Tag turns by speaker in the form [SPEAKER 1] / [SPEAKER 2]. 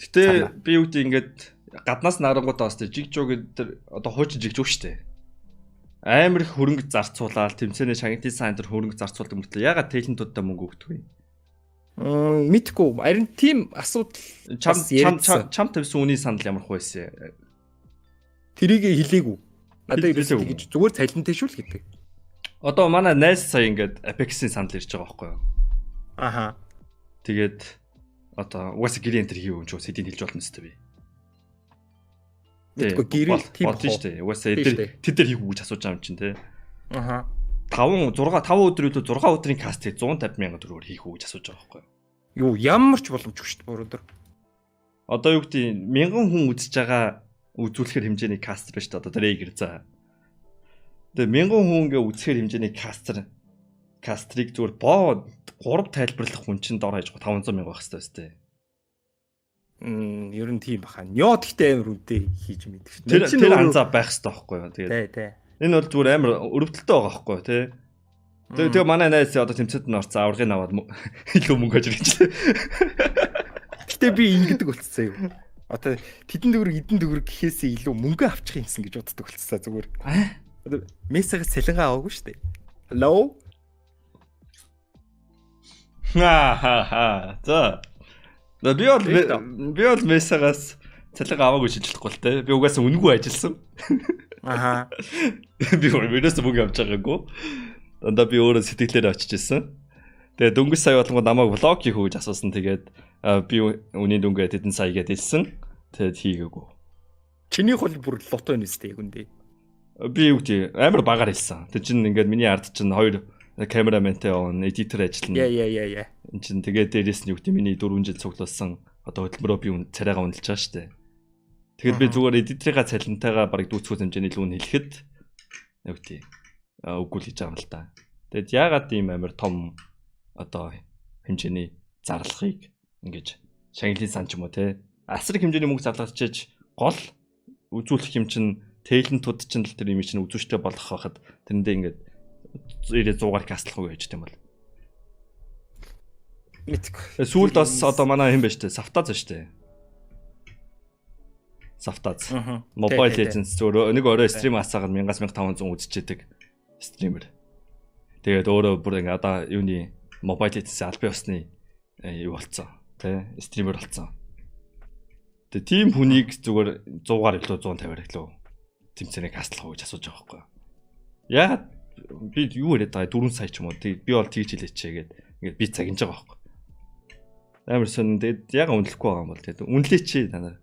[SPEAKER 1] Гэтэ би юу гэдэг ингээд гаднаас нарангуудаас тэр жигжоо гэдэг одоо хуучин жигжөө штэ. Амар их хөрөнгө зарцуулаад тэмцээний шагналтын сайн дээр хөрөнгө зарцуулдаг мөртлөө ягаад талентуудаа мөнгө өгдөг вэ?
[SPEAKER 2] Мэдгүй. Харин тийм асуудал
[SPEAKER 1] чам тавьсан үний санал ямар хөөсөн?
[SPEAKER 2] Тэрийг хэлээгүй. Надад ерөөсөө гэж зүгээр цалинтай шүү л гэдэг.
[SPEAKER 1] Одоо манай найз сая ингээд Apex-ийн санал ирж байгаа байхгүй юу?
[SPEAKER 2] Аха.
[SPEAKER 1] Тэгээд одоо угаасаа гэрээ энэ төр хийв юм ч үсэдийг хэлж болно өстэй би.
[SPEAKER 2] Мэдгүй гэрээ тийм
[SPEAKER 1] байна шүү дээ. Угаасаа тэд нар хийх үү гэж асууж байгаа юм чинь те.
[SPEAKER 2] Аха.
[SPEAKER 1] 5 өдөр илүү 6 өдрийн кастыг 150,000 төгрөгөөр хийх үү гэж асууж байгаа байхгүй юу?
[SPEAKER 2] Юу ямар ч боломжгүй шүү дээ буруудар.
[SPEAKER 1] Одоо юу гэдэг 1000 хүн үзэж байгаа үзүүлэхэр хэмжээний кастер байна шүү дээ. Одоо Дрейгер за. Тэгээ 1000 хүн ингээ үзэхэр хэмжээний кастрыг зүгээр боо 3 тайлбарлах хүн чинь дор хаяж 500,000 байх хэрэгтэй өстэй.
[SPEAKER 2] Ер нь тийм баха. Нёо гэхдээ амар үнэтэй хийж мэдэх шүү
[SPEAKER 1] дээ. Тэр анзаа байх хэрэгтэй байхгүй юу? Тэгээд
[SPEAKER 2] тий.
[SPEAKER 1] Энэ бол зүгээр амар өрөвдөлтөй байгаа байхгүй юу, тий? Тэгээ манай найз одоо тэмцээнд нь орцсон аваргыг аваад илүү мөнгө хож ирж байна.
[SPEAKER 2] Гэтэ би ингэдэг болцсон юм. Одоо тэдэн төгрөг эдэн төгрөг гэхээсээ илүү мөнгө авчих юмсан гэж боддог болцсон зүгээр. Одоо мессагаас цалингаа аваагүй шүү дээ. Hello?
[SPEAKER 1] За. Би бол мессагаас цалингаа аваагүй шийдлэхгүй л те. Би угаасаа үнэгүй ажилласан.
[SPEAKER 2] Аха.
[SPEAKER 1] Би өөрөөс мөнгө авч байгаагүй. Дандаа би өөрөө сэтгэлээр очиж ирсэн. Тэгээ дөнгөж сая болгоо намайг влог хийх үү гэж асуусан. Тэгээд би үнийн дөнгөө тэдэн сая гэдээ хэлсэн. Тэгээд хийгээгүй.
[SPEAKER 2] Чиний хол бүр лото нэстэй хүндээ.
[SPEAKER 1] Би юу гэдэг амар багаар хэлсэн. Тэг чин ингээд миний ард чин 2 камераментэй он эдитер ажиллана.
[SPEAKER 2] Яа.
[SPEAKER 1] Энд чин тэгээд дээрээс нь юу гэдэг миний 4 жил цуглуулсан одоо хөдөлмөрөө би царайгаа үнэлж байгаа шүү дээ. Тэгэхэд би зүгээр эдитрийн цалинтайгаа бараг дүүцэх хэмжээний л үн хэлэхэд юу гэдэг үгүй л гэж байгаа юм л да. Тэгэд яагаад ийм амар том одоо хэмжээний зарлахыг ингэж шагналын сан ч юм уу те асар их хэмжээний мөнгө зарлахчиж гол үзүүлэх юм чин талентууд чинь л тэр юм чинь үзүүштэй болох байхад тэрэндээ ингээд 100-аар кастлах уу гэж тийм бол.
[SPEAKER 2] Мэдгүй.
[SPEAKER 1] Сүүлд бас одоо манай хэм байж тээ Савтаз байж тээ. Савтаз. Mobile Legends зөв нэг орой стрим асаагаад 1500 үзчихэдэг стример. Тэгээд өөрөө бүр ингээ одоо юуны Mobile Legends албан ёсны юу болцсон тий стример болцсон. Тэгээд тийм хүнийг зүгээр 100-аар илүү 150-аар илүү тэмцээнэ кастлах уу гэж асууж байгаа байхгүй юу. Яагаад би юу яриад байгаа 4 сая ч юм уу би бол тэгж хэлээчээ гээд ингээд би цагинж байгаа байхгүй. Амар сонь тэгээд яга үнэлэхгүй байгаа юм бол тэгээд үнэлээч танаа.